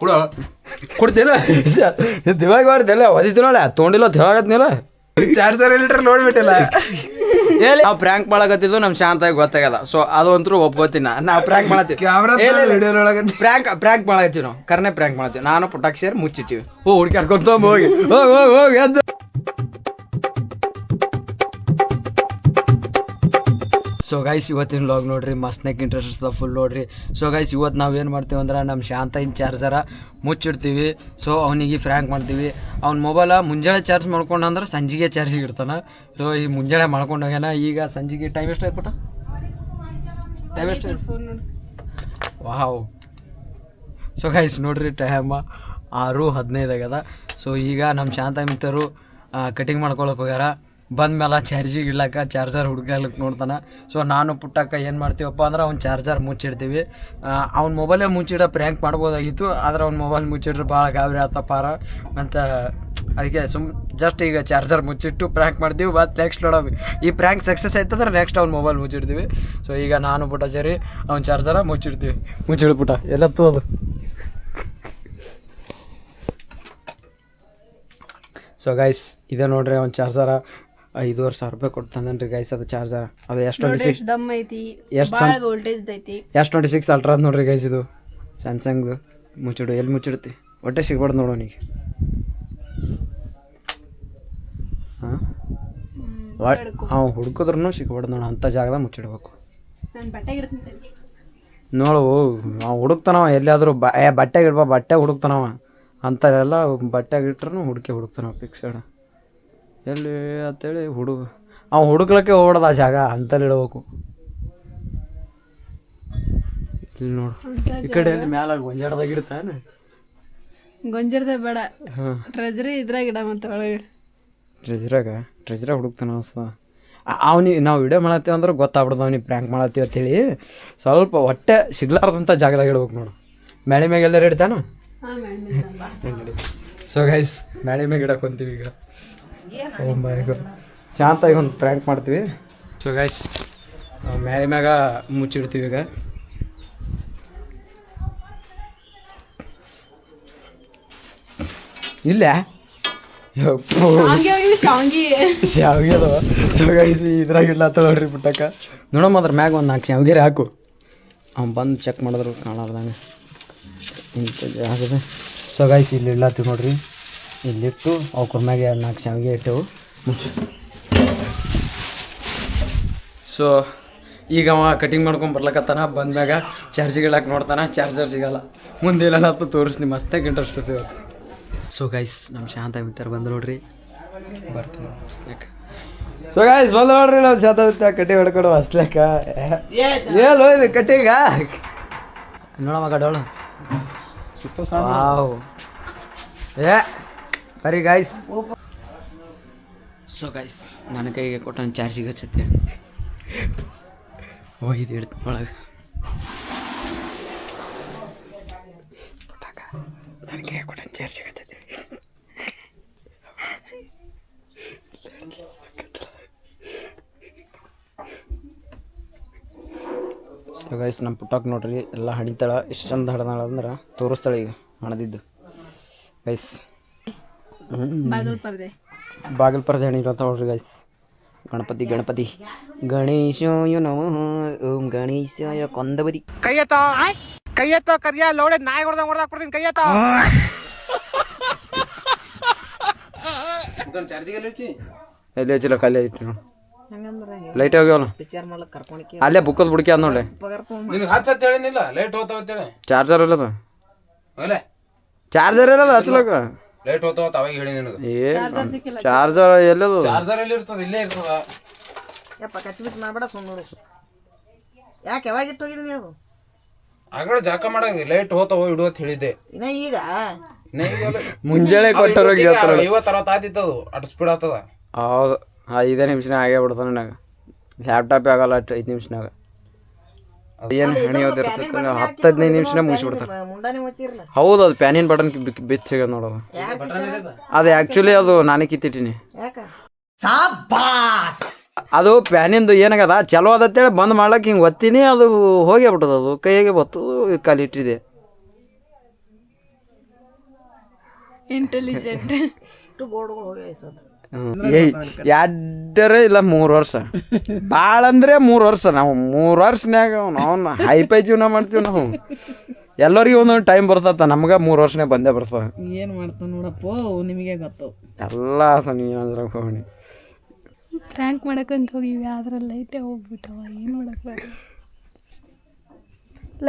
ಕೊಡ ಕೊಡ್ತಿಲ್ಲ ದಿವಾಗ ಮಾಡ್ತಿಲ್ಲ ಒದಿತು ನೋಡ ತೊಗೊಂಡಿಲ್ಲ ಅಂತ ಹೇಳಾಗತ್ನಿಲ್ಲ ಚಾರ್ಜರ್ ಲೀಟರ್ ನೋಡ್ಬಿಟ್ಟಿಲ್ಲ ನಾವು ಪ್ರ್ಯಾಂಕ್ ಮಾಡಕತ್ತಿದ್ದು ನಮ್ಮ ಶಾಂತಾಗಿ ಗೊತ್ತಾಗಲ್ಲ ಸೊ ಅದು ಅಂತೂ ಒಪ್ಕೋತೀನಿ ನಾವು ಪ್ರ್ಯಾಂಕ್ ಮಾಡತ್ತೀವಿ ಪ್ರ್ಯಾಂಕ್ ಮಾಡತ್ತೀವಿ ನಾವು ಕರ್ನೆ ಪ್ರ್ಯಾಂಕ್ ಮಾಡ್ತೀವಿ ನಾನು ಪುಟಾಕ್ ಸೇರಿ ಮುಚ್ಚಿಟ್ಟಿವಿ ಹುಡ್ಕಾಡ್ಕೊಂತ ಹೋಗಿ ಹೋಗಿ ಅಂತ ಸೊ ಗೈಸ್ ಇವತ್ತಿನ ಲಾಗ್ ನೋಡ್ರಿ ಮಸ್ತ್ನಾಗ ಇಂಟ್ರೆಸ್ಟ್ ಫುಲ್ ನೋಡ್ರಿ ಸೊ ಗೈಸ್ ಇವತ್ತು ನಾವು ಏನು ಮಾಡ್ತೀವಿ ಅಂದ್ರೆ ನಮ್ಮ ಶಾಂತ ಚಾರ್ಜರ ಮುಚ್ಚಿಡ್ತೀವಿ ಸೊ ಅವನಿಗೆ ಫ್ರ್ಯಾಂಕ್ ಮಾಡ್ತೀವಿ ಅವ್ನ ಮೊಬೈಲ ಮುಂಜಾನೆ ಚಾರ್ಜ್ ಮಾಡ್ಕೊಂಡಂದ್ರೆ ಸಂಜೆಗೆ ಚಾರ್ಜಿಗೆ ಇಡ್ತಾನೆ ಸೊ ಈ ಮುಂಜಾನೆ ಮಾಡ್ಕೊಂಡು ಹೋಗ್ಯಾನ ಈಗ ಸಂಜೆಗೆ ಟೈಮ್ ಎಷ್ಟು ಆಯ್ತು ಟೈಮ್ ಎಷ್ಟು ವಾವ್ ಸೊ ಗೈಸ್ ನೋಡ್ರಿ ಟೈಮ 6:15 ಆಗ್ಯದ ಸೊ ಈಗ ನಮ್ಮ ಶಾಂತ ಮಿತ್ತರು ಕಟಿಂಗ್ ಮಾಡ್ಕೊಳಕ್ಕೆ ಹೋಗ್ಯಾರ ಬಂದ್ಮೇಲೆ ಚಾರ್ಜಿಗೆ ಇಡ್ಲಕ್ಕ ಚಾರ್ಜರ್ ಹುಡ್ಕಾಗ್ಲಿಕ್ಕೆ ನೋಡ್ತಾನೆ ಸೊ ನಾನು ಪುಟ್ಟಕ್ಕ ಏನು ಮಾಡ್ತೀವಪ್ಪ ಅಂದ್ರೆ ಅವ್ನು ಚಾರ್ಜರ್ ಮುಚ್ಚಿಡ್ತೀವಿ ಅವ್ನ ಮೊಬೈಲೇ ಮುಚ್ಚಿಡೋ ಪ್ರ್ಯಾಂಕ್ ಮಾಡ್ಬೋದಾಗಿತ್ತು ಆದ್ರೆ ಅವ್ನ ಮೊಬೈಲ್ ಮುಚ್ಚಿಡ್ರೆ ಭಾಳ ಗಾಬರಿ ಆತಪ್ಪಾರ ಅಂತ ಅದಕ್ಕೆ ಜಸ್ಟ್ ಈಗ ಚಾರ್ಜರ್ ಮುಚ್ಚಿಟ್ಟು ಪ್ರ್ಯಾಂಕ್ ಮಾಡ್ತೀವಿ ಮತ್ತು ನೆಕ್ಸ್ಟ್ ನೋಡೋದು ಈ ಪ್ರ್ಯಾಂಕ್ ಸಕ್ಸಸ್ ಆಯ್ತಂದ್ರೆ ನೆಕ್ಸ್ಟ್ ಅವ್ನ ಮೊಬೈಲ್ ಮುಚ್ಚಿಡ್ತೀವಿ ಸೊ ಈಗ ನಾನು ಪುಟ್ಟ ಸೇರಿ ಅವ್ನ ಚಾರ್ಜರ ಮುಚ್ಚಿಡ್ಬಿಟ್ಟ ಎಲ್ಲತ್ತೂ ಅದು ಸೊ ಗೈಸ್ ಇದೆ ನೋಡ್ರಿ ಅವ್ನ ಚಾರ್ಜರ 5,500 ರೂಪಾಯಿ ಕೊಡ್ತಾನನ್ರಿ ಗೈಸ್ ಅದು ಚಾರ್ಜರ್ ಅದು S26 ಅಲ್ಟ್ರಾ ಅದ ನೋಡ್ರಿ ಗೈಸ್ ಇದು ಸ್ಯಾಮ್ಸಂಗ್ದು ಮುಚ್ಚಿಡು ಎಲ್ಲಿ ಮುಚ್ಚಿಡ್ತಿ ಹೊಟ್ಟೆ ಸಿಗ್ಬಾರ್ದು ನೋಡೋನಿಗೆ ಹಾಂ ಅವ್ನು ಹುಡ್ಕಿದ್ರೂ ಸಿಗ್ಬಾರ್ದು ನೋಡು ಅಂಥ ಜಾಗದಾಗ ಮುಚ್ಚಿಡ್ಬೇಕು ನೋಡು ಅವ್ನು ಹುಡುಕ್ತಾನವ ಎಲ್ಲಿಯಾದರೂ ಬಟ್ಟೆಗೆ ಇಡ್ಬಾ ಬಟ್ಟೆ ಹುಡುಕ್ತಾನವ ಅಂಥವೆಲ್ಲ ಬಟ್ಟೆಗೆ ಇಟ್ರೂ ಹುಡುಕ್ತಾನವ ಫಿಕ್ಸಡ್ ಎಲ್ಲಿ ಅಂತೇಳಿ ಅವ್ನು ಹುಡುಕ್ಲಕ್ಕೆ ಹೋಗ್ಬಿಡೋದು ಆ ಜಾಗ ಅಂತಲ್ಲಿ ಇಡಬೇಕು ಇಲ್ಲಿ ನೋಡು ಈ ಕಡೆ ಮ್ಯಾಲ ಗೊಂಜಾಡದಾಗ ಇಡ್ತಾನೆ ಗೊಂಜಾಡದಾಗ ಬೇಡ ಟ್ರೆಜರಿ ಇದ್ರಾಗ ಇಡ ಮತ್ತೆ ಒಳಗೆ ಟ್ರೆಜರಾಗ ಹುಡುಕ್ತಾನ ಅವ್ನಿಗೆ ನಾವು ವಿಡಿಯೋ ಮಾಡತ್ತೀವಿ ಅಂದ್ರೆ ಗೊತ್ತಾಗ್ಬಿಡ್ದು ಅವ್ನಿಗೆ ಪ್ರ್ಯಾಂಕ್ ಮಾಡತ್ತೀವಿ ಅಂತೇಳಿ ಸ್ವಲ್ಪ ಹೊಟ್ಟೆ ಸಿಗ್ಲಾರ್ದಂಥ ಜಾಗದಾಗ ಇಡ್ಬೇಕು ನೋಡು ಮ್ಯಾಳಿ ಮ್ಯಾಗ ಎಲ್ಲರೂ ಇಡ್ತಾನು ಸೊ ಗೈಸ್ ಮ್ಯಾಳಿ ಮ್ಯಾಗ ಇಡಕೊಂತೀವಿ ಈಗ ಶಾಂತಾಗಿ ಒಂದು ಪ್ರ್ಯಾಂಕ್ ಮಾಡ್ತೀವಿ ಸೊ ಗೈಸ್ ಮ್ಯಾಳಿ ಮ್ಯಾಗ ಮುಚ್ಚಿಡ್ತೀವಿ ಈಗ ಇಲ್ಲ ಶಾವಿಗೆ ಅದಾವ ಸೊ ಗೈಸ್ ಇದ್ರಾಗ ಇಲ್ಲ ನೋಡ್ರಿ ಪುಟ್ಟಕ್ಕ ನೋಡಮ್ಮ ಅದ್ರ ಮ್ಯಾಗ ಒಂದು 4 ಶಾವಿಗೆ ಹಾಕು ಅವ್ನು ಬಂದು ಚೆಕ್ ಮಾಡಿದ್ರು ಕಾಣಾರ್ದಂಗೆ ಇಂಥ ಜಾಗದ ಸೊ ಗೈಸ್ ಇಲ್ಲಿ ಇಡ್ಲಾತೀವಿ ನೋಡ್ರಿ ಇಲ್ಲಿಟ್ಟು ಅವ್ರ ಮ್ಯಾಗ 4 ಶಾವಿಗೆ ಇಟ್ಟೆವು ಮುಚ್ಚು ಸೊ ಈಗ ಅವ ಕಟಿಂಗ್ ಮಾಡ್ಕೊಂಡು ಬರ್ಲಕತ್ತಾನ ಬಂದ್ಮ್ಯಾಗ ಚಾರ್ಜಿಗೆ ಇಡಕ್ಕೆ ನೋಡ್ತಾನೆ ಚಾರ್ಜರ್ ಸಿಗಲ್ಲ ಮುಂದೇನೆಲ್ಲ ತೋರಿಸ್ತೀನಿ ಮಸ್ತಾಗಿ ಇಂಟ್ರೆಸ್ಟ್ ಇರ್ತೀವಿ ಇವತ್ತು ಸೊ ಗೈಸ್ ನಮ್ಮ ಶಾಂತ ಮಿತ್ರ ಬಂದು ನೋಡ್ರಿ ಬರ್ತೀನಿ ಮಸ್ತ್ನಾಗ ಸೊ ಗೈಸ್ ಬಂದು ನೋಡ್ರಿ ನಾವು ಶಾಂತ ಮಿತ್ರ ಕಟಿಂಗ್ ಹೊಡ್ಕೊಂಡು ಹಸ್ಲಾಕ ಏನು ಇದು ಕಟಿಂಗ ನೋಡಮ್ಮ ಕಡೋಳು ವಾವ್ ಏ ಬರೀ ಗೈಸ್ ಸೊ ಗೈಸ್ ನನ್ನ ಕೈಗೆ ಕೊಟ್ಟು ಚಾರ್ಜಿಗೆ ಹಚ್ಚತ್ತೆ ಇದು ಇಡ್ತು ಒಳಗೆ ಪುಟಾಕ ನನ್ನ ಕೈಗೆ ಕೊಟ್ಟು ಚಾರ್ಜಿಗೆ ಹಚ್ಚತ್ತೆ ಸೊ ಗೈಸ್ ನಮ್ಮ ಪುಟಾಕ್ ನೋಡ್ರಿ ಎಲ್ಲ ಹಣಿತಾಳ ಎಷ್ಟು ಚಂದ ಹಡ್ದಾಳ ಅಂದ್ರೆ ತೋರಿಸ್ತಾಳೆ ಈಗ ಹಣದಿದ್ದು ಗೈಸ್ ಬಾಗಿಲು ಪರ್ದೆ ಹಣಿರತ್ತ ನೋಡ್ರಿ ಗೈಸ್ ಗಣಪತಿ ಗಣೇಶಾಯ ನಮಃ ಓಂ ಗಣೇಶಾಯ ಕೊಂದಬರಿ ಕೈಯತ್ತೋ ಕರಿಯ ಲೋಡೆ ನಾಯಿ ಹೊಡೆದಾಗ ಕೊಡ್ತೀನಿ ಕೈಯತ್ತೋ ಎಲ್ಲಿ ಹಚ್ಚಿಲ್ಲ ಕಲ್ಲಿ ಇಟ್ಟು ಲೈಟ್ ಹೋಗ್ಯವಲ್ಲ ಅಲ್ಲೇ ಬುಕ್ಕದ್ ಬುಡ್ಕಿ ಅದ್ ನೋಡ್ರಿ ಚಾರ್ಜರ್ ಇಲ್ಲದ ಚಾರ್ಜರ್ ಇಲ್ಲದ ಹಚ್ಲಕ ಲೈಟ್ ಹೋಗ್ತಾವ ಅವಾಗ ಹೇಳಿ ನಿನಗೆ ಚಾರ್ಜರ್ ಎಲ್ಲದು ಚಾರ್ಜರ್ ಎಲ್ಲಿ ಇರ್ತದ ಇಲ್ಲೇ ಇರ್ತದ ಯಪ್ಪ ಕಚ್ಚಿಬಿಟ್ಟು ಮಾಡಬೇಡ ಸುಮ್ಮನೆ ಯಾಕೆ ಯಾವಾಗ ಇಟ್ಟು ಹೋಗಿದ್ದೀನಿ ಅದು ಆಗಡೆ ಜಾಕ ಮಾಡಂಗ ಲೈಟ್ ಹೋಗ್ತಾವ ಇಡು ಅಂತ ಹೇಳಿದ್ದೆ ಇನ್ನ ಈಗ ಮುಂಜಾನೆ ಕೊಟ್ಟರು 50-60 ಆತಿತ್ತದು ಅಟ್ ಸ್ಪೀಡ್ ಆಗ್ತದ ಹೌದು 5 ನಿಮಿಷನಾಗ ಆಗೇ ಬಿಡ್ತಾನೆ ನನಗೆ ಲ್ಯಾಪ್ಟಾಪ್ ಆಗಲ್ಲ 5 ನಿಮಿಷನಾಗ ಏನು ಹಣಿ ಓದಿರ್ತದೆ 10-15 ನಿಮಿಷನೇ ಮುಗಿಸ್ಬಿಡ್ತಾರೆ ಹೌದು ಅದು ಪ್ಯಾನಿನ ಬಟನ್ ಬಿಚ್ಚಿಗೆ ನೋಡೋದು ಅದು ಆ್ಯಕ್ಚುಲಿ ಅದು ನಾನೇ ಕಿತ್ತಿಟ್ಟಿನಿ ಅದು ಪ್ಯಾನಿಂದು ಏನಾಗದ ಚಲೋ ಅದತ್ತೇಳಿ ಬಂದ್ ಮಾಡ್ಲಕ್ಕೆ ಹಿಂಗೆ ಒತ್ತೀನಿ ಅದು ಹೋಗೇ ಬಿಟ್ಟದ ಅದು ಕೈಯಾಗೆ ಬರ್ತದು ಕಾಲಿಟ್ಟಿದೆ ಇಂಟೆಲಿಜೆಂಟ್. ಇಟ್ಟು ಬೋರ್ಡ್ಗಳು ಹೋಗಿ ಸರ್ ಎರಡರೇ ಇಲ್ಲ 3 ವರ್ಷ ಭಾಳ ಅಂದರೆ 3 ವರ್ಷ. ನಾವು 3 ವರ್ಷನ್ಯಾಗ ನಾವು ಹೈಫೈ ಜೀವನ ಮಾಡ್ತೀವಿ. ನಾವು ಎಲ್ಲರಿಗೂ ಒಂದೊಂದು ಟೈಮ್ ಬರ್ತತ್ತ, ನಮ್ಗೆ 3 ವರ್ಷನೇ ಬಂದೇ ಬರ್ತವೆ. ಏನು ಮಾಡ್ತಾನೆ ನೋಡಪ್ಪ, ನಿಮಗೆ ಗೊತ್ತು ಎಲ್ಲ ನೀವು ಅದ್ರಾಗ ಹೋಗಿ ಪ್ರ್ಯಾಂಕ್ ಮಾಡಕ್ಕಂತ ಹೋಗಿವಿ, ಆದ್ರೆ ಲೈಟೇ ಹೋಗ್ಬಿಟ್ಟವ. ಏನು ಮಾಡಕ್ ಬೇಡ.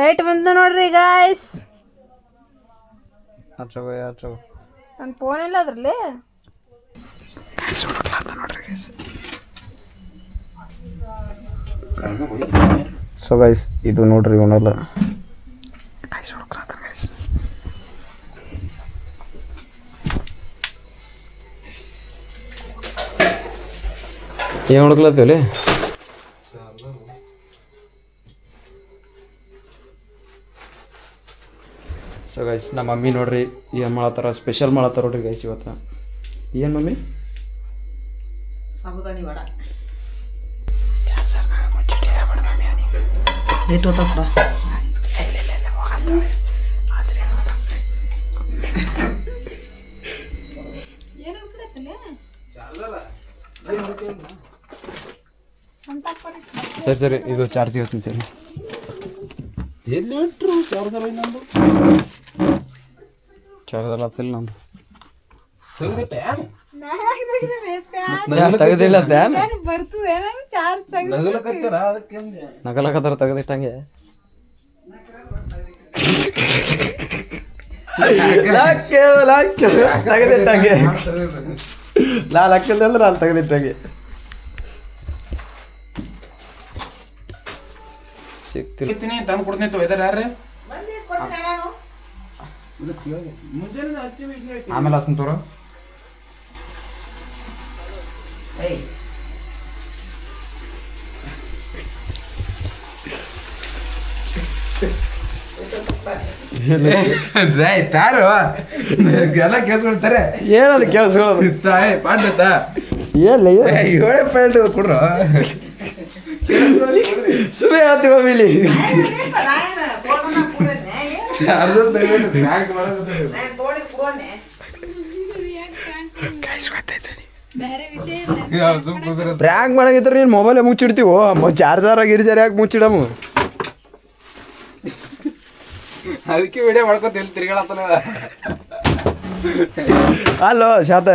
ಲೈಟ್ ಬಂತು ನೋಡ್ರಿ ಗಾಯ್ಸ್. ನನ್ನ ಫೋನ್ ಇಲ್ಲ ಅದ್ರಲ್ಲಿ. ಸೊ ಗೈಸ್ ಇದು ನೋಡ್ರಿ ಇವನೆಲ್ಲ ಏನು ಹುಡುಕ್ಲತ್ತೀವಲ್ಲಿ. ಸೊ ಗೈಸ್ ನಮ್ಮ ಮಮ್ಮಿ ನೋಡ್ರಿ ಏನು ಮಾಡತ್ತಾರ, ಸ್ಪೆಷಲ್ ಮಾಡತ್ತಾರ ನೋಡ್ರಿ ಗೈಸ್ ಇವತ್ತು. ಏನು ಮಮ್ಮಿ? ಸಾಬುದಾನಿ ವಡ. ಲೇಟ್ ಹೋಗ್ತಾವ. ಸರಿ ಸರಿ ಇದು ಚಾರ್ಜ್ ಇರ್ತೀನಿ ಸರಿ. ಎಲ್ಲಿ ಇಟ್ರು ಚಾರ್ಜರ್ ಇನ್ನೊಂದು ಚಾರ್ಜರ್ ಹತ್ತಿಲ್ಲ ನಮ್ದು. ತೆಗ್ದಿಟ್ಟೆ ತೆಗೆದಿಲ್ಲ ನಗಲಕತ್ತೀರ ಅದಕ್ಕೆ ನಗಲಕತ್ತಾರ ತೆಗೆದಿಟ್ಟಂಗೆ. ತೆಗೆದಿಟ್ಟಂಗೆ ನಾನು ಹಾಕಿದ್ರೆ ನಾನು ತೆಗೆದಿಟ್ಟಂಗೆ ಸಿಗ್ತೀನಿ ತಂದು ಕೊಡ್ತೀನಿ ಒಯ್ದಾರ ಯಾರ್ರಿ ಮುಂಜಾನೆ ಹಚ್ಚಿ ಆಮೇಲೆ ಹಸನ್ ತೋರ. ತಾರು ಎಲ್ಲ ಕೇಳಿಸ್ಕೊಡ್ತಾರೆ. ಏನದು ಕೇಳಿಸ್ಕೊಳ್ಳೋದು ತಾಯಿ ಪಾಡ್ತ ಏನಿಲ್ಲ ಏಳೇ ಪಾಯಿಂಟ್ ಕೊಡ್ರು ಸುಮ್ಮನೆ ಹೇಳ್ತೀವಿ ಇಲ್ಲಿ ಚಾರ್ಜರ್ ಪ್ರ್ಯಾಂಕ್ ಮಾಡಂಗಿದ್ರೆ ನೀನು ಮೊಬೈಲೇ ಮುಚ್ಚಿಡ್ತೀವೋ. ಚಾರ್ಜರ್ ಗಿರ್ಜರ್ ಯಾಕೆ ಮುಚ್ಚಿಡಮು? ಅದಕ್ಕೆ ವಿಡಿಯೋ ಮಾಡ್ಕೊತ ಎಲ್ಲಿ ತಿರ್ಗಾಡತ್ತಲ್ಲ. ಅಲ್ಲೋ ಶಾತ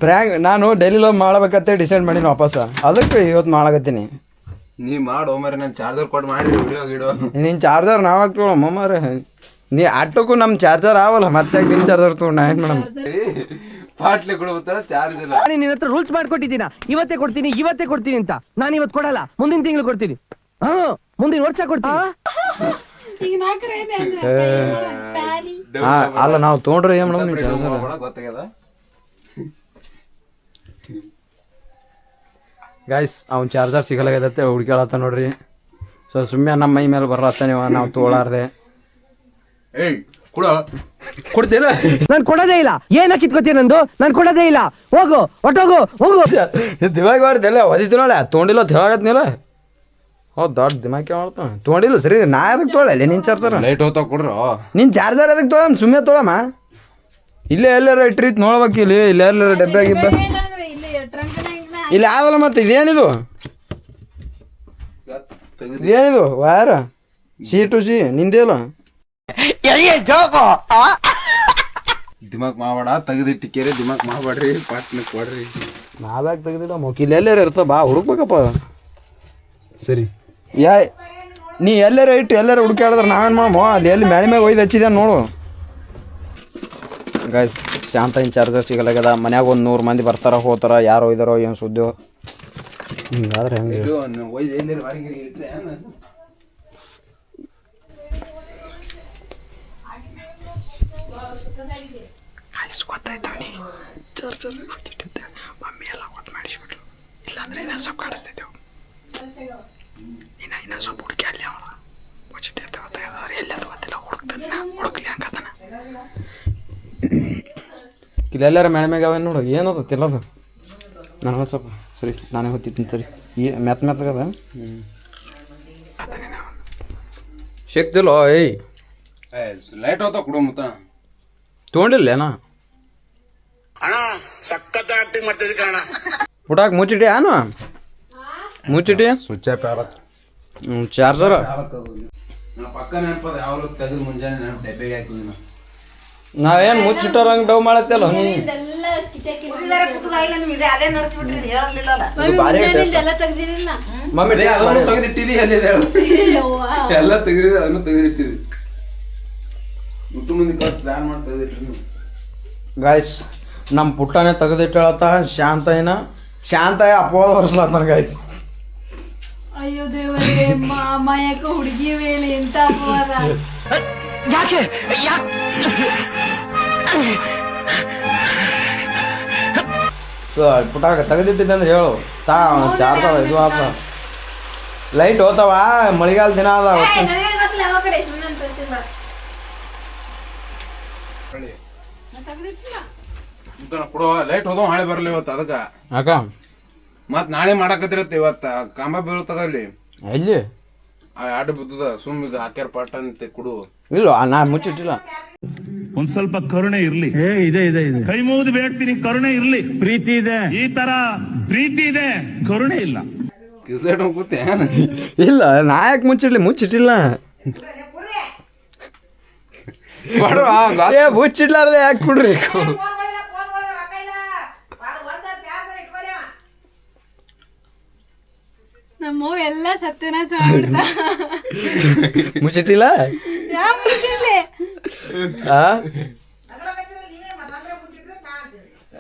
ಪ್ರ್ಯಾಂಕ್ ನಾನು ಡೈಲಿ ಲವ್ ಮಾಡ್ಬೇಕಂತ ಡಿಸೈಡ್ ಮಾಡೀನಿ ವಾಪಸ್. ಅದಕ್ಕೆ ಇವತ್ತು ಮಾಡಕತ್ತೀನಿ. ನೀ ಮಾಡೋ ಮರ ನಾನು ಚಾರ್ಜರ್ ಕೊಟ್ಟು ಮಾಡಿ ವಿಡಿಯೋ ಗಿಡೋ. ನಿನ್ನ ಚಾರ್ಜರ್ ನಾವು ಹಾಕ್ತೋಳ ಮಮ್ಮರೆ. ನೀ ಆಟೋಕ್ಕೂ ನಮ್ಮ ಚಾರ್ಜರ್ ಆವಲ್ಲ, ಮತ್ತೆ ನಿನ್ನ ಚಾರ್ಜರ್ ತೊಗೊಂಡು ನಾ ಏನು ಮೇಡಮ್ ಪಾಟ್ಲಿ ಕೊಡ್ಬೋತಾರ ಚಾರ್ಜ್ ಇಲ್ಲ. ನಿನ್ನ ಹತ್ರ ರೂಲ್ಸ್ ಮಾಡ್ಕೊಟ್ಟಿದ್ದೀನ, ಇವತ್ತೇ ಕೊಡ್ತೀನಿ ಅಂತ. ನಾನು ಇವತ್ತು ಕೊಡಲ್ಲ, ಮುಂದಿನ ತಿಂಗಳು ಕೊಡ್ತೀನಿ. ಮುಂದಿನ ವರ್ಷ ಕೊಡ್ತೀನಿ. ಅಲ್ಲ ನಾವು ತೊಗೊಂಡ್ರೆ ಏನು ಮೇಡಮ್ ನಿಮ್ಮ ಚಾರ್ಜರ್ ಗೊತ್ತಾಗ್ಯದ. ಗಾಯ್ಸ್ ಅವ್ನು ಚಾರ್ಜರ್ ಸಿಗಲಾಗತ್ತೆ ಹುಡ್ಕ್ಯಾಳತ್ತ ನೋಡ್ರಿ. ಸೊ ಸುಮ್ಮನೆ ನಮ್ಮ ಮೈ ಮೇಲೆ ಬರತ್ತ ನೀವು, ನಾವು ತೊಗೊಳಾರ್ದೆ. ಏಯ್ ಕೊಡ್ತೀರ ನಾನು ಕೊಡೋದೇ ಇಲ್ಲ. ಏನ ಕಿತ್ಕೋತೀಯ ನಂದು? ನಾನು ಕೊಡೋದೇ ಇಲ್ಲ. ಹೋಗು ಒಟ್ಟೋಗು ಹೋಗು. ದಿಮಾಗ್ ಮಾಡ್ದೆಲ್ಲ ಒದಿತು ನೋಡ ತೊಗೊಂಡಿಲ್ಲ ಅಂತ ಹೇಳಾಗತ್ನಿಲ್ಲ. ಹೌದು ದೊಡ್ಡ ದಿಮಾಕಿ ಮಾಡ್ತಾವ. ತೊಗೊಂಡಿಲ್ಲ ಸರಿ ನಾ ಅದಕ್ಕೆ ತೊಗೊಳಲ್ಲ ನಿನ್ನ ಚಾರ್ಜರ್. ಲೈಟ್ ಹೋತಾವ ಕೊಡ್ರು. ನಿನ್ನ ಚಾರ್ಜರ್ ಅದಕ್ಕೆ ತೊಗೊಳಮ್ಮ, ಸುಮ್ಮನೆ ತೊಗೊಳಮ್ಮ. ಇಲ್ಲೇ ಎಲ್ಲಾರ ಇಟ್ರೀತ್ ನೋಡ್ಬೇಕು. ಇಲ್ಲಿ ಎಲ್ಲಾರ ಡಬ್ಬೆ ಗಿಬ್ಬ ಇಲ್ಲಿ ಆಗಲ್ಲ. ಮತ್ತೆ ಇದೇನಿದು ಇದೇನಿದು ವೈರ್ ಸಿ ಟು ಸಿ ನಿಂದೇಲ್ಲ. ದಿಮಾಕ್ ಮಾಡಬೇಡ, ತೆಗೆದಿಟ್ಟಿಕ್ಕೇರಿ ದಿಮಾಕ್ ಮಾಡಬೇಡ್ರಿ. ಪಾಟ್ನ ಕೊಡ್ರಿ. ನಾವ್ಯಾಕೆ ತೆಗೆದಿಡ ಮೊಕಿಲ್ ಎಲ್ಲಾರ ಇರ್ತಾವ ಬಾ ಹುಡುಕ್ಬೇಕಪ್ಪ. ಸರಿ ನೀ ಎಲ್ಲಾರ ಇಟ್ಟು ಎಲ್ಲಾರ ಹುಡುಕಾಡಿದ್ರೆ ನಾವೇನು ಮಾಡಮ್ಮ? ಅಲ್ಲಿ ಎಲ್ಲಿ ಮ್ಯಾಳಿ ಮ್ಯಾಗ ಒಯ್ದು ಹಚ್ಚಿದೆ ನೋಡು. ಗಾಯ್ಸ್ ಶಾಂತ ಇನ್ ಚಾರ್ಜರ್ ಸಿಗಲಾಗ್ಯದ. ಮನ್ಯಾಗ ಒಂದು 100 ಮಂದಿ ಬರ್ತಾರ ಹೋತಾರ, ಯಾರು ಒಯ್ದಾರೋ ಏನು ಸುದ್ದಿ. ಹಿಂಗಾದ್ರೆ ಹೆಂಗೆ? ಮಮ್ಮಿ ಎಲ್ಲ ಗೊತ್ತು ಮಾಡಿಸ್ಬಿಟ್ರು. ಇಲ್ಲಾಂದ್ರೆ ಇನ್ನೂ ಸ್ವಲ್ಪ ಕಾಡಿಸ್ತಿದ್ದೆವು. ಇನ್ನೂ ಸ್ವಲ್ಪ ಹುಡುಕಿ ಅಲ್ಲಿ ಅವಳ ಮುಚ್ಚಿಟ್ಟೆ ಎಲ್ಲದು ಗೊತ್ತಿಲ್ಲ. ಹುಡುಕ್ಲಿ ಹಂಗತನ ಇಲ್ಲೆಲ್ಲಾರ ಮ್ಯಾಳೆ ಮ್ಯಾಗ ಅವೇನು ನೋಡು. ಏನದು ತಿಲ್ಲದು ನನಗೆ ಸ್ವಲ್ಪ ಸರಿ ನಾನೇ ಹೊತ್ತಿದ್ದೀನಿ. ಸರಿ ಈ ಮೆತ್ತಗದ ಸಿಕ್ತಿಲ್ಲೋ. ಏಯ್ ಲೈಟ್ ಹೋತಾವ ಕೊಡು ಮತ್ತ ತೊಗೊಂಡಿಲ್ಲೇನಾ? ಪುಟಾಕ್ ಮುಚ್ಚಿಟ್ಟಿ ಏನು ಮುಚ್ಚಿಟ್ಟಿ ಸ್ವಿಚ್ ಆಫ್ ಯಾರ ಚಾರ್ಜರ್ ನಾ ಪಕ್ಕ ನೆನಪದ ಯಾವಾಗಲೂ ತೆಗೆದು ಮುಂಜಾನೆ ನೆನಪು ಡಬ್ಬಿಗೆ ಹಾಕಿದ್ವಿ ನಾವೇನು ಮುಚ್ಚಿಟ್ಟೋರಂಗೆ ಡವ್ ಮಾಡತ್ತಲ್ಲ ನೀ ಅದೇ ನಡೆಸ್ಬಿಟ್ರಿ ಹೇಳಲಿಲ್ಲ ಎಲ್ಲ ತೆಗ್ದಿರಿಲ್ಲ ಮಮ್ಮಿ ಅದನ್ನು ತೆಗೆದಿಟ್ಟಿದಿ ಎಲ್ಲಿದೆ ಎಲ್ಲ ತೆಗೆದು ಅದನ್ನು ತೆಗೆದಿಟ್ಟಿದಿ ಮುಟ್ಟು ಮುಂದೆ ಪ್ಲಾನ್ ಮಾಡಿ ತೆಗೆದಿಟ್ರಿ ಗಾಯ್ಸ್ ನಮ್ಮ ಪುಟ್ಟನೇ ತೆಗೆದಿಟ್ಟಳತ್ತ ಶಾಂತ ಅಪವಾದ ಹೊರಸ್ಲತ್ತಾನ ಗಾಯ್ಸ್ ಅಯ್ಯೋ ದೇವರೇ ಮಾಮ ಯಾಕ ಹುಡುಗಿ ಮೇಲೆ ಎಂತ ಅಪವಾದ ಪುಟಾಕ ತೆಗೆದಿಟ್ಟಿದ್ದೆ ಅಂದ್ರೆ ಹೇಳು ಚಾರ್ಜರ್ ಇದು ಆತ ಲೈಟ್ ಹೋತಾವ ಮಳೆಗಾಲ ದಿನ ಅದ ಕೊಡುವ ಲೈಟ್ ಹೋದವ ಹಾಳೆ ಬರ್ಲಿ ಇವತ್ತು ಅದಕ್ಕ ಯಾಕ ಮತ್ ನಾಳೆ ಮಾಡಾಕತ್ತಿರತ್ತ ಇವತ್ತ ಕಾಂಬ ಬೀಳ್ತದ ಅಲ್ಲಿ ಎಲ್ಲಿ ಆಡು ಬಿದ್ದದ ಸುಮ್ ಈಗ ಹಾಕ್ಯಾರ ಪಾಟ ಅಂತ ಕೊಡು ಇಲ್ಲ ನಾ ಮುಚ್ಚಿಟ್ಟಿಲ್ಲ ಒಂದ್ ಸ್ವಲ್ಪ ಕರುಣೆ ಇರ್ಲಿ ಇದೆ ಕೈ ಮುಗಿದು ಬೇಡ್ತೀನಿ ಕರುಣೆ ಇರ್ಲಿ ಪ್ರೀತಿ ಇದೆ ಈ ತರ ಪ್ರೀತಿ ಇದೆ ಕರುಣೆ ಇಲ್ಲ ಕಿಸೆಟ್ ಹೋಗುತ್ತೆ ಇಲ್ಲ ನಾ ಯಾಕೆ ಮುಚ್ಚಿಟ್ಟಿಲ್ಲ ಏ ಮುಚ್ಚಿಡ್ಲಾರ್ದೆ ಯಾಕೆ ಕೊಡ್ರಿ ನಮ್ಮ ಎಲ್ಲ ಸತ್ಯನಾಶ ಮಾಡ್ಬಿಡ್ತಾ ಮುಚ್ಚಿಟ್ಟಿಲ್ಲ ಯಾವ ಮುಚ್ಚಿರ್ಲಿ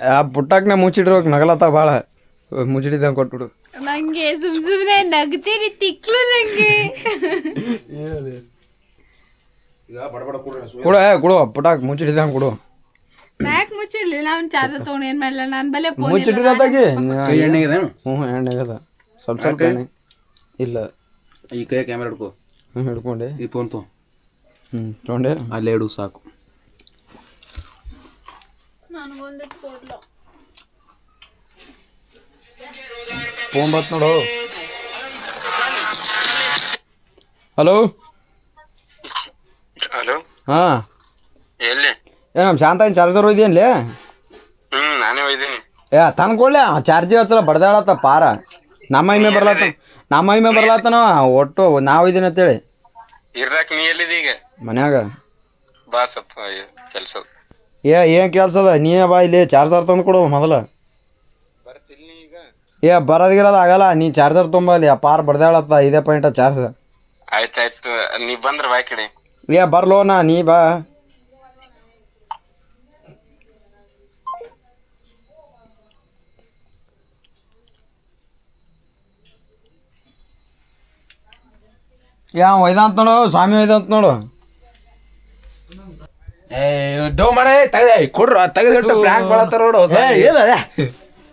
ಆ ಪುಟ್ಟಾಕ್ನ ಮುಚ್ಚಿಟ್ರೋಕ್ ನಗಲತ್ತ ಭಾಳ ಮುಚ್ಚಿಟ್ಟಿದ್ದಂಗೆ ಕೊಟ್ಬಿಡು ನಂಗೆ ಸುಮ್ನೆ ನಗ್ತೀರಿ ತಿಕ್ಲು ನಂಗೆ ಈಗ ಬಡಬಡ ಕೊಡ್ರಿ ಕೊಡು ಪುಟಾಕ್ ಮುಚ್ಚಿಟ್ಟಿದ್ದಂಗೆ ಕೊಡು ಯಾಕೆ ಮುಚ್ಚಿಡ್ಲಿ ನಾವ್ ಚಾರ್ಜರ್ ತಗೊಂಡು ಏನ್ ಮಾಡಲ್ಲ ನನ್ ಬಲೆ ಮುಚ್ಚಿಟ್ಟಿರತ್ತಾಗಿ ಕೈ ಎಣ್ಣೆಗಿದೆ ಎಣ್ಣೆಗದ ಸ್ವಲ್ಪ ಎಣ್ಣೆ ಇಲ್ಲ ಈ ಕೈ ಕ್ಯಾಮ್ರಾ ಹಿಡ್ಕೋ ಹಿಡ್ಕೊಂಡೆ ಈ ಫೋನ್ ತೋ ತೊಗೊಂಡೆ ಅಲ್ಲೇ ಇಡು ಸಾಕು ನನಗೊಂದಿಟ್ಟು ಕೊಡ್ಲು ಫೋನ್ ಬತ್ ನೋಡು ಹಲೋ ಹಲೋ ಹಾ ಎಲ್ಲಿ ನಮ್ಮ ಶಾಂತ ಚಾರ್ಜರ್ ಒಯ್ದೇನ್ಲೇ ನಾನೇ ಒಯ್ದೀನಿ ತಂದ್ಕೊಳ್ಳೆ ಚಾರ್ಜಿಗೆ ಹಚ್ಚಲ ಬಡ್ದಾಳತ್ತ ಪಾರ ನಮ್ಮ ಮೈಮೆ ಬರ್ಲಾತನ ಒಟ್ಟು ನಾವು ಒಯ್ದೀನಿ ಅಂತೇಳಿ ಇರ್ರಾಕ್ ನೀ ಎಲ್ಲಿದೆ ಈಗ ಮನ್ಯಾಗ ಬಾ ಸ್ವಲ್ಪ ಕೆಲ್ಸ ಏನು ಕೆಲ್ಸದ ನೀನೇ ಬಾ ಇಲ್ಲಿ ಚಾರ್ಜರ್ ತಂದು ಕೊಡು ಮೊದಲ ಬರ್ತಿಲ್ ಈಗ ಬರೋದಿಗಿರೋದು ಆಗಲ್ಲ ನೀ ಚಾರ್ಜರ್ ತುಂಬ ಅಲ್ಲಿ ಪಾರ ಬಡ್ದಾಳತ್ತ ಇದೇ ಪಾಯಿಂಟ ಚಾರ್ಜ್ ಆಯ್ತಾಯ್ತು ನೀ ಬಂದ್ರ ಬಾ ಕಡೆ ಬರ್ಲೋನಾ ನೀ ಬಾ ಒಯ್ದಂತ ನೋಡು ಸ್ವಾಮಿ ಒಯ್ದಂತ ನೋಡು ಡೋ ಮಾಡ ತೆಗ್ದೆ ಕೊಡ್ರು ತೆಗೆದಿಟ್ಟು ಪ್ಲಾಂಕ್ ಮಾಡತ್ತಾರ ನೋಡು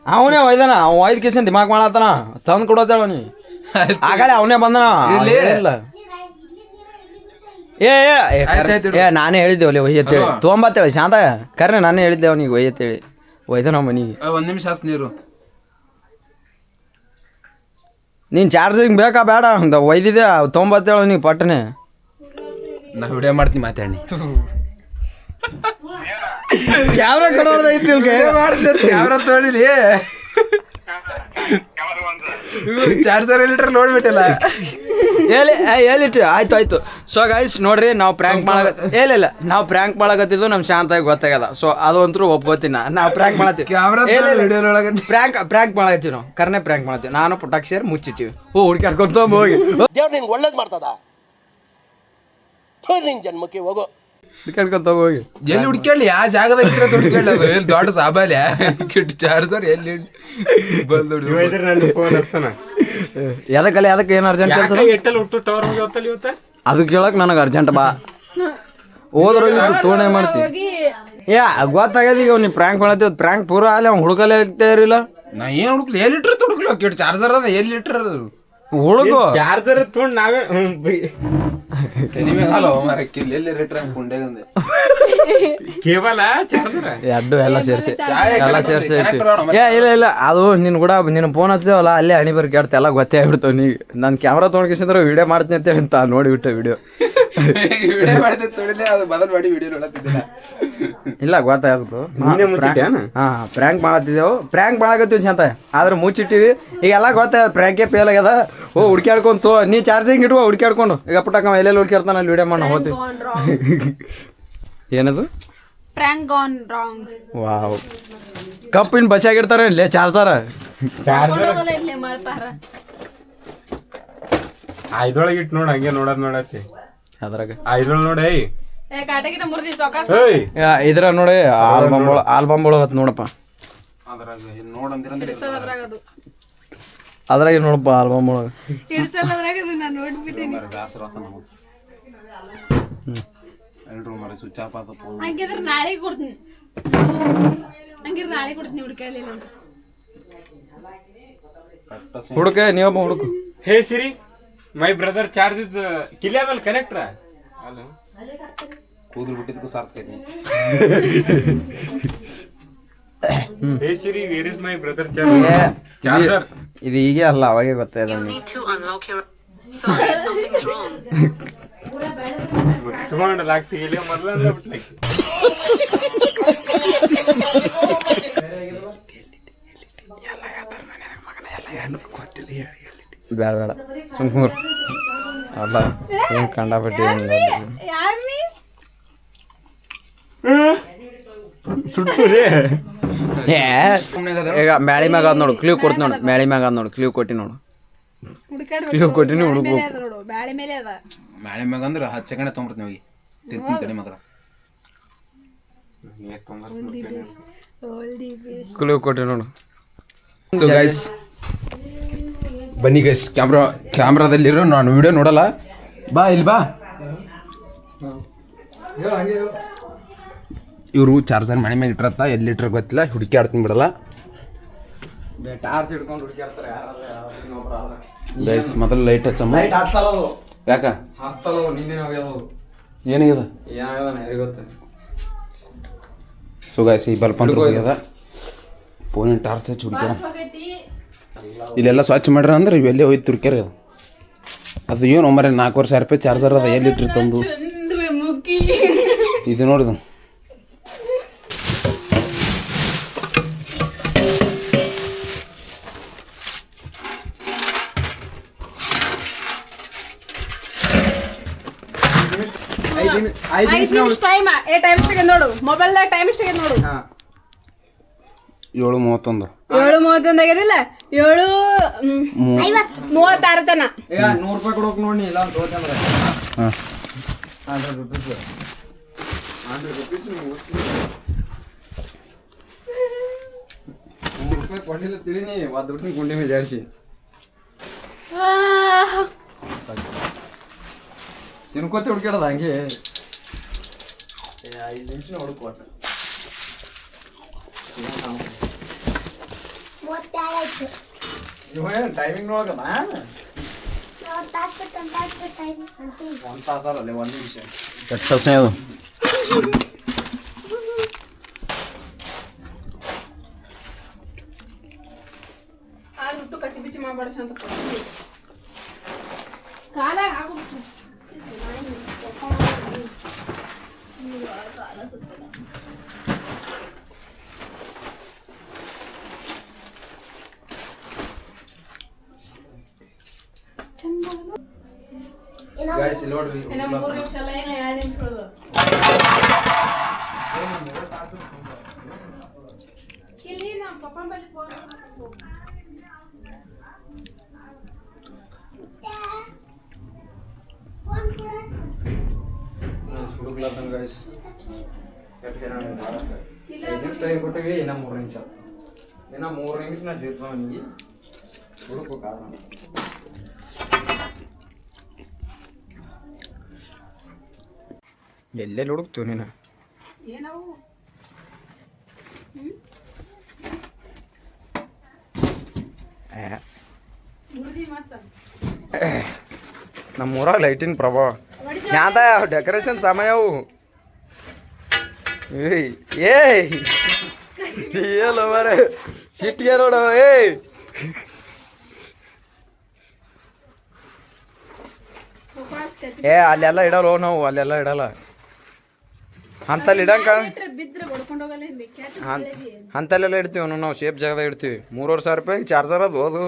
ಅವನೇ ಒಯ್ದಾನ ಅವ ಒಯ್ದ ಕೇಸನ್ ದಿಮಾಕ್ ಮಾಡತ್ತಾನ ತಂದು ಕೊಡೋತೇಳ ನೀ ಆಗಲೇ ಅವನೇ ಬಂದನ ಇಲ್ಲ ನಾನೇ ಹೇಳಿದ್ದೆ ಒಲೆ ಒಯ್ಯತ್ತೇಳಿ ತೊಗೊಂಬತ್ತೇಳಿ ಶಾಂತ ಕರ್ನೆ ನಾನೇ ಹೇಳಿದ್ದೆ ಅವನಿಗೆ ಒಯ್ಯತ್ತೇಳಿ ಒಯ್ದ ನಾವು ಮನೆಗೆ ಒಂದ್ ನಿಮಿಷ ಹಾಸ್ ನೀರು ನೀನು ಚಾರ್ಜಿಂಗ್ ಬೇಕಾ ಬೇಡ ಅಂತ ಒಯ್ದಿದ್ದೆ ತೊಗೊಂಬತ್ತೇಳು ನೀ ಪಟ್ಟನೆ ನಾ ವಿಡಿಯೋ ಮಾಡ್ತೀನಿ ಮಾತಾಡಿ ಕ್ಯಾಮ್ರಾ ಕೊಡೋದೈತಿ ಕ್ಯಾಮ್ರಾ ತೊಳಿಲಿ ಚಾರ್ಜರ್ ಎಲ್ಲಿಟ್ರೆ ನೋಡ್ಬಿಟ್ಟಿಲ್ಲ ಹೇಳಿಟ್ಟು ಆಯ್ತು ಸೊ ಗೈಸ್ ನೋಡ್ರಿ ನಾವು ಪ್ರ್ಯಾಂಕ್ ಇಲ್ಲ ನಾವು ಪ್ರ್ಯಾಂಕ್ ಮಾಡಕತ್ತಿದ್ದು ನಮ್ಮ ಶಾಂತಾಗಿ ಗೊತ್ತಾಗದ ಸೊ ಅದು ಅಂತೂ ಒಪ್ಕೋತೀನಿ ನಾವು ಪ್ರ್ಯಾಂಕ್ ಮಾಡತ್ತೀವಿ ಪ್ರ್ಯಾಂಕ್ ಮಾಡತ್ತೀವಿ ನಾವು ಕರ್ನೆ ಪ್ರ್ಯಾಂಕ್ ಮಾಡ್ತೀವಿ ನಾನು ಪುಟಾಕ್ ಸೇರಿ ಮುಚ್ಚಿಟ್ಟಿವಿ ಹುಡ್ಕಾಡ್ಕೊಂತ ಹೋಗಿ ದೇವ್ರು ನಿಂಗೆ ಒಳ್ಳೇದು ಮಾಡ್ತದ ನಿಂಗೆ ಜನ್ಮಕ್ಕೆ ಹೋಗೋ ಹುಡ್ಕಾಡ್ಕೊಂತ ಹೋಗಿ ಎಲ್ಲಿ ಹುಡ್ಕೇಳಿ ಯಾವ ಜಾಗದಾಗ ಇಟ್ಟರೆ ಹುಡ್ಕೇಳಿ ಅದು ಎಲ್ಲಿ ದೊಡ್ಡ ಸಾಬಾಲ್ಯ ಕಿಟ್ ಚಾರ್ಜರ್ ಎಲ್ಲಿ ಬಂದು ಅದಕ್ಕೆ ಏನು ಅರ್ಜೆಂಟ್ ಕೆಲಸ ಅದು ಕೇಳಕ್ ನನಗೆ ಅರ್ಜೆಂಟ್ ಬಾ ಹೋದ್ರ ತೋಣೆ ಮಾಡ್ತೀವಿ ಗೊತ್ತಾಗ್ಯದ ಈಗ ನೀವು ಪ್ರ್ಯಾಂಕ್ ಮಾಡತ್ತೀವಿ ಪ್ರ್ಯಾಂಕ್ ಪೂರ ಅಲ್ಲಿ ಅವ್ನು ಹುಡುಕಲೇ ಇರಿಲ್ಲ ನಾ ಏನು ಹುಡುಕ್ಲಿ ಎಲ್ಲಿ ಇಟ್ರೆ ಹುಡುಕ್ಲಿ ಕಿಟ್ ಚಾರ್ಜರ್ ಅದ ಎಲ್ಲಿ ಇಟ್ರ ಹುಡುಗು ಚಾರ್ಜರ್ ತೊಗೊಂಡು ನಾವೇ ನಿಮಗೆ ಹಲೋ ಮರಕ್ಕಿಲ್ಲ ಎಲ್ಲಿ ರಿಟ್ರ ಕುಂಡೆಗಂದೆ ಕೇವಲ ಚಾರ್ಜರ್ ಎರಡು ಎಲ್ಲ ಸೇರಿಸಿ ಇಲ್ಲ ಅದು ನಿನ್ ಕೂಡ ನಿನ್ನ ಫೋನ್ ಹಚ್ತೇವಲ್ಲ ಅಲ್ಲೇ ಹಣಿ ಬರ್ಕೆ ಆಡ್ತಾ ಎಲ್ಲ ಗೊತ್ತೇ ಆಗ್ಬಿಡ್ತಾವ ನೀ ನಾನು ಕ್ಯಾಮ್ರಾ ತೊಗೊಂಡ್ಕಿಸಿದ್ರೆ ವಿಡಿಯೋ ಮಾಡ್ತೀನಿ ಅಂತ ನೋಡಿ ಬಿಟ್ಟೆ ವಿಡಿಯೋ ವಿಡಿಯೋ ಮಾಡಿದ್ರೆ ತೊಳಿಲೆ ಅದು ಬದಲ್ ಮಾಡಿ ವಿಡಿಯೋ ನೋಡತ್ತಿದ್ದಿಲ್ಲ. ಇಲ್ಲ ಗೊತ್ತಾಯ್ತು. ನೀನೇ ಮುಚ್ಚಿಟ್ಯಾನ? ಹಾ ಪ್ರ್ಯಾಂಕ್ ಮಾಡತ್ತಿದ್ದೆವು, ಪ್ರ್ಯಾಂಕ್ ಮಾಡಕತ್ತೀವಿ ಶಾಂತ, ಆದ್ರೆ ಮುಚ್ಚಿಟ್ಟಿವಿ. ಈಗೆಲ್ಲ ಗೊತ್ತಾಯ್ತು ಪ್ರ್ಯಾಂಕೇ ಫೇಲ್ ಆಗ್ಯದ. ಹುಡ್ಕ್ಯಾಡ್ಕೊಂತು ನೀ ಚಾರ್ಜಿಂಗ್ ಇಡುವ, ಹುಡ್ಕ್ಯಾಡ್ಕೊಂಡು ಈಗ ಪುಟ್ಟಕ್ಕ ಎಲ್ಲೆಲ್ಲಿ ಹುಡ್ಕ್ಯಾಡ್ತಾನ ಅಲ್ಲಿ ವಿಡಿಯೋ ಮಾಡಿ ಹೋಗ್ತೀವಿ. ಏನದು Prank gone wrong. ವಾವ್, ಕಪ್ಪಿನ ಬಸ್ಸಾಗಿರ್ತಾರೆ ಇಲ್ಲೇ ಚಾರ್ಜರ್. ಹೋಗೋಲ್ಲ ಇಲ್ಲೇ ಮಾಡ್ತಾರ. ಐದೊಳಗೆ ಇಟ್ಟು ನೋಡ, ಹಂಗೆ ನೋಡತ್ತಿ ಅದ್ರಾಗ ಐದೊಳಗೆ ನೋಡಿ. ಏ ಕಾಟಗಿನ ಮುರ್ದಿ ಸಾವ್ಕಾಸ್ ಏಯ್ ಇದ್ರ ನೋಡಿ ಆಲ್ಬಮ್ ಒಳಗತ್ ನೋಡಪ್ಪ. ಅದ್ರಾಗ ನೋಡಂದಿರಂದ್ರೆ ಇಡ್ಸೋದ್ರಾಗದು. ಅದ್ರಾಗ ನೋಡಪ್ಪ ಆಲ್ಬಮ್ ಒಳಗೆ ಇಡ್ಸೋದ್ರಾಗದು ನಾನು ನೋಡ್ಬಿಟ್ಟಿನಿ. ಬ್ಯಾಸರ ಆತ ನಮಗೆ. ಎಲ್ರು ಮರಿ ಸ್ವಿಚ್ ಆಫ್ ಆತ ಫೋನ್. ಹಂಗಿದ್ರೆ ನಾಳೆ ಕೊಡ್ತೀನಿ. ಹಂಗಿದ್ರೆ ನಾಳೆ ಕೊಡ್ತೀನಿ ಹುಡುಕಾಲಿಲ್ಲ ಅಂತ. ಹುಡುಕ ನೀವೊಬ್ಬ ಹುಡುಕು. Hey Siri, my brother charge is ಕಿಲಿಯಾಬಲ್ ಕನೆಕ್ಟ್ರ ಅಲ್ಲ ಕೂದಲು ಬಿಟ್ಟಿದ್ದಕ್ಕೂ ಸಾರ್ಥಕೈತಿ. Hey Siri, where is my brother charger? ಇದು ಈಗ ಅಲ್ಲ, ಅವಾಗೆ ಗೊತ್ತಾಯ್ತು. ಮುಚ್ಚಿಕೊಂಡು ಲಾಕ್ತಿಗಿಲ್ಲ ಮೊದಲ ಬಿಟ್ಲಕ್ಕೆ. ಬೇಡ ಬೇಡ ಸುಮ್ಕೂರ್ ಅಲ್ಲ, ಏನು ಕಂಡಾಪಟ್ಟಿ ಯಾರ್ನಿ ಸುಡ್ತೀರಿ. ಈಗ ಮ್ಯಾಳಿ ಮ್ಯಾಗ ಅದ್ ನೋಡು, ಕ್ಲೀವ್ ಕೊಡ್ತೀನಿ ನೋಡು. ಮ್ಯಾಳಿ ಮ್ಯಾಗ ಅದ್ ನೋಡು, ಕ್ಲೀವ್ ಕೊಟ್ಟಿ ನೋಡು. ಕ್ಲೀವ್ ಕೊಟ್ಟಿನಿ, ಹುಡುಕ್ಬೇಕು. ಬ್ಯಾಳೆ ಮೇಲೆ ಅದ. ಮಳೆ ಮ್ಯಾಗ ಅಂದ್ರೆ 10 ಸೆಕೆಂಡ್ ತೊಗೊಂಡ್ಬಿಡ್ತೀನಿ ಹೋಗಿ ತಿಂತೀನಿ ತಡಿ ಮಾತ್ರ. ಕ್ಲೀವ್ ಕೊಟ್ಟಿ ನೋಡು. ಸೊ ಗೈಸ್ ಬನ್ನಿ ಗೈಸ್, ಕ್ಯಾಮ್ರಾದಲ್ಲಿರೋ ನಾನು ವಿಡಿಯೋ ನೋಡಲ್ಲ. ಬಾ ಇಲ್ಲಿ ಬಾ. ಇವರು ಚಾರ್ಜರ್ ಮನೆ ಮ್ಯಾಗ ಇಟ್ಟಿರತ್ತ, ಎಲ್ಲಿ ಇಟ್ರ ಗೊತ್ತಿಲ್ಲ, ಹುಡುಕಿ ಆಡ್ತೀನಿ ಬಿಡಲ್ಲ. ಟಾರ್ಚ್ ಹಿಡ್ಕೊಂಡು ಹುಡುಕ್ಯಾಡ್ತಾರೆ ಗೈಸ್ ಮೊದಲು ಲೈಟ್ ಹಚ್ಚಮ್ಮ. ಯಾಕ ಹತ್ತಲ್ಲ ನಿಂದಿನ ಏನಾಗ್ಯದ? ಏನಾಗ್ಯದ ಯಾರಿಗೆ ಸೊ ಗೈಸ್ ಈ ಬಲ್ಪ್ ಅಂತ ಹೋಗ್ಯದ, ಫೋನಿನ ಟಾರ್ಚ್ ಹಚ್ಚಿ ಹುಡುಕ್ಯಾಡ. ಇಲ್ಲೆಲ್ಲ ಸ್ವಚ್ಛ ಮಾಡ್ರ ಅಂದ್ರೆ ಇವೆಲ್ಲೇ ಹೋಯ್ತು ತುರ್ಕ್ಯಾರ. ಅದು ಏನು 4,000 ರೂಪಾಯಿ ಚಾರ್ಜರ್ ಅದ, ಎಲ್ಲಿ ಇಟ್ರಿ ತಂದು. ಇದು ನೋಡಿದ ಟೈಮ್ ನೋಡು, ಮೊಬೈಲ್ದಾಗ ಟೈಮ್ ಎಷ್ಟಾಗ ನೋಡು. 7:31. 7:31 ಆಗ್ಯದಿಲ್ಲ, 7:36 ತನ. ಈಗ 100 ರೂಪಾಯಿ ಕೊಡೋಕೆ ನೋಡಿ, ಇಲ್ಲ ಅಂತ ಹೋಗ್ತಂದ್ರೆ ಹಾಂ 100 ರೂಪೀಸ್. 100 ರೂಪೀಸ್ 100 ರೂಪಾಯಿ ಕೊಟ್ಟಿಲ್ಲ ತಿಳಿನಿ, ಒಂದು ಬಿಡ್ತೀನಿ ಗುಂಡಿ ಮೇಲೆ ಜಾಡಿಸಿ ತಿನ್ಕೋತಿ ಹುಡ್ಕ್ಯಾಡದ ಹಂಗೆ. 5 ನಿಮಿಷ ಹುಡುಕೋಟ. ಇವೇನು ಟೈಮಿಂಗ್ ನೋಡಕದ? 1 ತಾಸಲ್ಲ, 1 ನಿಮಿಷ. ಎಷ್ಟು ಸಮಯ ಅದು? ಹುಟ್ಟು ಕಚ್ಚಿ ಬಿಚ್ಚಿ ಮಾಡಬೇಡ ಅಂತ ಕಾಲಾಗ ಹಾಕ್ಬಿಟ್ಟು ಗಾಯ್ಸ್ ಇಲ್ಲಿ ನೋಡ್ರಿ, 3 ನಿಮಿಷ ಅಲ್ಲ, 2 ನಿಮಿಷ. ಇಲ್ಲಿ ನಮ್ಮ ಪಪ್ಪನ ಬಳಿ ಫೋನ್ ಹುಡುಕ್ಲತ್ತಂಗ ಗಾಯ್ಸ್. 5 ನಿಮಿಷ ಟೈಮ್ ಕೊಟ್ಟಿವಿ, ಇನ್ನ 3 ನಿಮಿಷ. ಇನ್ನ 3 ನಿಮಿಷನ ಸೇರ್ತಾವ ನಿಮಗೆ ಹುಡುಕು ಕಾರಣ. ಎಲ್ಲೆಲ್ಲಿ ಹುಡುಕ್ತೀವಿ ನೀನು? ಏನವು ನಮ್ಮೂರಾಗ ಲೈಟಿನ ಪ್ರಭಾವ ಯಾಂತ ಡೆಕೋರೇಷನ್ ಸಮಯವು. ಏಲ್ಲ ಮರ ಸಿಟ್ಟಿಗೆ ನೋಡು. ಸುಪಾಸ್ ಏ ಅಲ್ಲೆಲ್ಲ ಇಡಲ್ಲ ನಾವು ಅಲ್ಲೆಲ್ಲ ಇಡಲ್ಲ ಅಂತಲ್ಲಿ ಇಡಂಕ ಬಿದ್ರೆ ಹೊಡ್ಕೊಂಡು ಹೋಗಲ್ಲ ಇಲ್ಲಿ ಅಂತಲ್ಲೆಲ್ಲ ಇಡ್ತೀವಿ ನಾವು ಸೇಫ್ ಜಾಗದಾಗ ಇಡ್ತೀವಿ 3,500 ರೂಪಾಯಿ ಚಾರ್ಜರ್ ಅದು ಅದು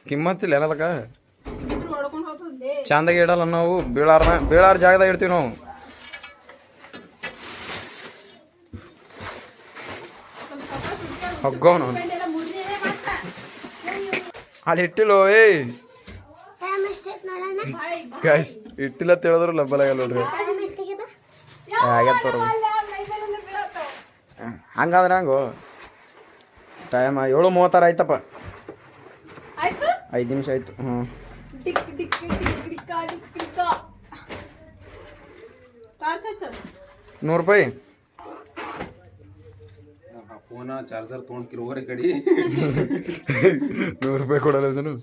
ಕಿಮ್ಮತ್ತಿಲ್ಲ ಏನದಕ್ಕೆ ಬಿದ್ರೆ ಹೊಡ್ಕೊಂಡು ಹೋಗ್ತದೆ. ಚಂದಾಗಿ ಇಡಲ್ಲ ನಾವು ಬೀಳಾರ ಜಾಗದಾಗ ಇಡ್ತೀವಿ ನಾವು. ಹೋಗೋನು ಅಲ್ಲಿ ಇಟ್ಟಿಲ್ಲೋ ಏಯ್ ಗೈಸ್ ಇಟ್ಟಿಲ್ಲ ತಿಳಿದ್ರು ಲಬ್ಬಲಾಗಲ್ಲ ನೋಡ್ರಿ. ಆಗ್ಯದ ಹಂಗಾದ್ರೆ ಹಂಗು ಟೈಮ್ 7:36 ಆಯ್ತಪ್ಪ. 5 ನಿಮಿಷ ಆಯ್ತು. ಹ್ಞೂ ₹100 ಫೋನ ಚಾರ್ಜರ್ ತೊಗೊಂಡ್ಕಿರೋರಿ ಕಡಿ ₹100 ಕೊಡಲ್ಲ ಇದನ್ನು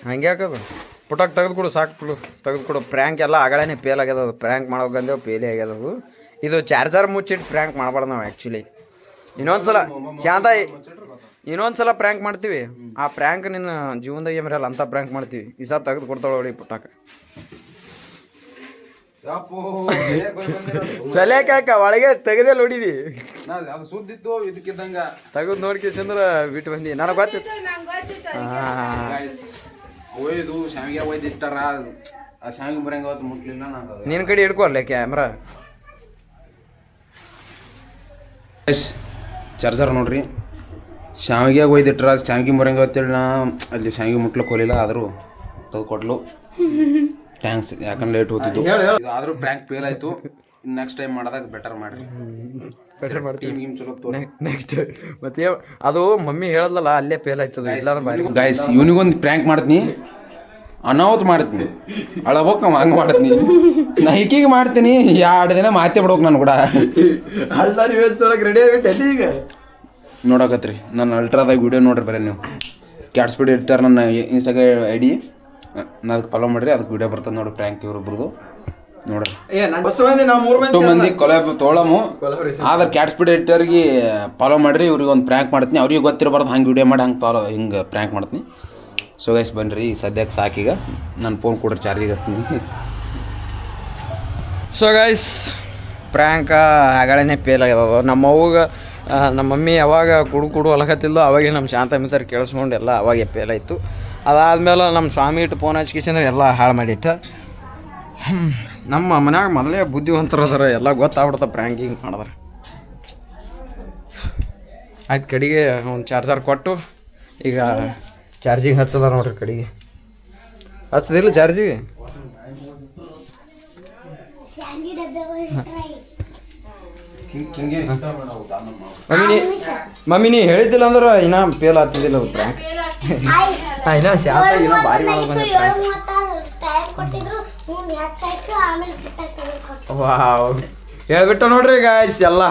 ಹಂಗೆ ಹಾಕದು ಪುಟಾಕ್ ತೆಗೆದುಕೊಡು ಸಾಕು ತೆಗೆದುಕೊಡು. ಪ್ರ್ಯಾಂಕ್ ಎಲ್ಲ ಆಗಳೇ ಫೇಲ್ ಆಗ್ಯದ ಅದು. ಪ್ರ್ಯಾಂಕ್ ಮಾಡೋಕಂದೇವು ಫೇಲೇ ಆಗ್ಯದ ಅದು. ಇದು ಚಾರ್ಜರ್ ಮುಚ್ಚಿಟ್ಟು ಪ್ರ್ಯಾಂಕ್ ಮಾಡಬಾರ್ದು ನಾವು ಆ್ಯಕ್ಚುಲಿ. ಇನ್ನೊಂದ್ಸಲ ಪ್ರ್ಯಾಂಕ್ ಮಾಡ್ತೀವಿ. ಆ ಪ್ರ್ಯಾಂಕ್ ನಿನ್ನ ಜೀವನದಾಗ ಏಮರಲ್ಲ ಅಂತ ಪ್ರ್ಯಾಂಕ್ ಮಾಡ್ತೀವಿ. ಈ ಸಲ ತೆಗೆದು ಕೊಡ್ತಾಳೆ ನೋಡಿ ಪುಟಾಕ ಸಲ್ಯಾಕ ಒಳಗೆ ತೆಗೆದೇ ನೋಡಿದಿ ಅದು ಸುದ್ದಿತ್ತು ಇದಕ್ಕಿದ್ದಂಗ ತೆಗೆದು ನೋಡ್ಕೇಸಂದ್ರ ಬಿಟ್ಟು ಬಂದಿ. ನನಗೆ ಗೊತ್ತಿತ್ತು ಒಯ್ದು ಶಾವಿಗೆ ಒಯ್ದು ಇಟ್ಟಾರ. ಆ ಶಾವಿಗೆ ಬರಂಗ ಅವತ್ತು ಮುಟ್ಲಿಲ್ಲ. ನಾನು ನಿನ್ನ ಕಡೆ ಹಿಡ್ಕೊಲ್ಲ ಕ್ಯಾಮ್ರಾ. ಚಾರ್ಜರ್ ನೋಡ್ರಿ ಶಾವಿಗೆಗೆ ಒಯ್ದಿಟ್ರ ಶಾವಿಗೆ ಬರಂಗ ಅವತ್ತೇಳಿ ನಾ ಅಲ್ಲಿ ಶಾವಿಗೆ ಮುಟ್ಲಕ್ಕೆ ಹೋಗಲಿಲ್ಲ. ಆದರೂ ತೆಗೆದುಕೊಟ್ಲು. ಥ್ಯಾಂಕ್ಸ್. ಯಾಕಂದ್ರೆ ಲೇಟ್ ಹೋಗ್ತಿದ್ದು. ಆದರೂ ಪ್ರ್ಯಾಂಕ್ ಫೇಲ್ ಆಯಿತು. ನೆಕ್ಸ್ಟ್ ಟೈಮ್ ಮಾಡಿದಾಗ ಬೆಟರ್ ಮಾಡಿರಿ. ಬೆಟರ್ ಮಾಡ್ತೀವಿ ಟೀಮ್ ಚಲೋ ನೆಕ್ಸ್ಟ್. ಮತ್ತೆ ಅದು ಮಮ್ಮಿ ಹೇಳದಲ್ಲ ಅಲ್ಲೇ ಫೇಲ್ ಆಯ್ತದ. ಇಲ್ಲ ಗೈಸ್ ಇವನಿಗೊಂದು ಪ್ರ್ಯಾಂಕ್ ಮಾಡ್ತೀನಿ, ಅನಾಹುತ ಮಾಡ್ತೀನಿ, ಅಳಬೇಕು ನಾವು ಹಂಗೆ ಮಾಡ್ತೀನಿ. ನಾ ಈಕಿಗೆ ಮಾಡ್ತೀನಿ 2 ದಿನ ಮಾತೇ ಬಿಡ್ಬೇಕು ನಾನು ಕೂಡ. ಅಲ್ಲಾರಿ ವೇಸ್ದೊಳಗೆ ರೆಡಿ ಆಗಿಬಿಟ್ಟೆ ಈಗ ನೋಡಕತ್ರಿ ನನ್ನ ಅಲ್ಟ್ರಾದಾಗ ವೀಡಿಯೋ ನೋಡ್ರಿ ಬರೀ ನೀವು. ಕ್ಯಾಟ್ ಸ್ಪೀಡ್ ಇರ್ತಾರೆ ನನ್ನ ಇನ್ಸ್ಟಾಗ್ರಾಮ್ ಐ ಡಿ. ನಾ ಅದಕ್ಕೆ ಫಾಲೋ ಮಾಡಿರಿ. ಅದಕ್ಕೆ ವೀಡಿಯೋ ಬರ್ತದೆ ನೋಡಿ ಪ್ರ್ಯಾಂಕ್ ಇವ್ರೊಬ್ರದ್ದು ನೋಡ್ರಿ. 2 ಮಂದಿ ಕೊಲಾಬ್ ತೊಗೊಳಮು. ಆದ್ರೆ ಕ್ಯಾಟ್ ಸ್ಪೀಡ್ ಎಡಿಟರ್ಗೆ ಫಾಲೋ ಮಾಡಿರಿ. ಇವ್ರಿಗೆ ಒಂದು ಪ್ರ್ಯಾಂಕ್ ಮಾಡ್ತೀನಿ. ಅವ್ರಿಗೆ ಗೊತ್ತಿರಬಾರ್ದು ಹಂಗೆ ವೀಡಿಯೋ ಮಾಡಿ ಹಿಂಗೆ ಪ್ರ್ಯಾಂಕ್ ಮಾಡ್ತೀನಿ. ಸೊ ಗೈಸ್ ಬನ್ನಿರಿ ಸದ್ಯಕ್ಕೆ ಸಾಕೀಗ. ನನ್ನ ಫೋನ್ ಕೊಡ್ರಿ ಚಾರ್ಜಿಗೆ ಹಚ್ತೀನಿ. ಸೊ ಗೈಸ್ ಪ್ರ್ಯಾಂಕ ಆಗಳೇ ಫೇಲ್ ಆಗ್ಯದ. ನಮ್ಮ ಅವ್ಗೆ ನಮ್ಮ ಮಮ್ಮಿ ಯಾವಾಗ ಕುಡು ಹೊಲಕತ್ತಿಲ್ಲೋ ಅವಾಗೆ ನಮ್ಮ ಶಾಂತ ಮಿತ್ರ ಕೇಳಿಸ್ಕೊಂಡು ಎಲ್ಲ ಅವಾಗೆ ಫೇಲ್ ಆಯಿತು. ಅದಾದ್ಮೇಲೆ ನಮ್ಮ ಸ್ವಾಮಿ ಇಟ್ಟು ಫೋನ್ ಹಚ್ಕಿಸಂದ್ರೆ ಎಲ್ಲ ಹಾಳು ಮಾಡಿಟ್ಟ. ನಮ್ಮ ಮನ್ಯಾಗ ಮೊದಲೇ ಬುದ್ಧಿವಂತರು ಅದಾರ. ಎಲ್ಲ ಗೊತ್ತಾಗ್ಬಿಡ್ತ ಪ್ರ್ಯಾಂಕಿಂಗ್ ಮಾಡಿದ್ರೆ. ಆಯ್ತು ಕಡೆಗೆ ಒಂದು ಚಾರ್ಜರ್ ಕೊಟ್ಟು ಈಗ ಚಾರ್ಜಿಂಗ್ ಹಚ್ಚದ ನೋಡ್ರಿ. ಕಡೆಗೆ ಹಚ್ಚದಿಲ್ಲ ಚಾರ್ಜಿಗೆ. ಮಮ್ಮಿ ನೀ ಹೇಳಿದ್ದಿಲ್ಲ ಅಂದ್ರೆ ಇನ್ನೂ ಫೇಲ್ ಆಗ್ತಿದ್ದಿಲ್ಲ ಅದು ಪ್ರ್ಯಾಂಕ್. ಇನ್ನೂ ಶಾಪ ಇನ್ನೂ ಭಾರಿ ಮಾಡೋದು. ವಾವ್ ಹೇಳ್ಬಿಟ್ಟ ನೋಡ್ರಿ ಗಾಯ್ಸ್ ಎಲ್ಲ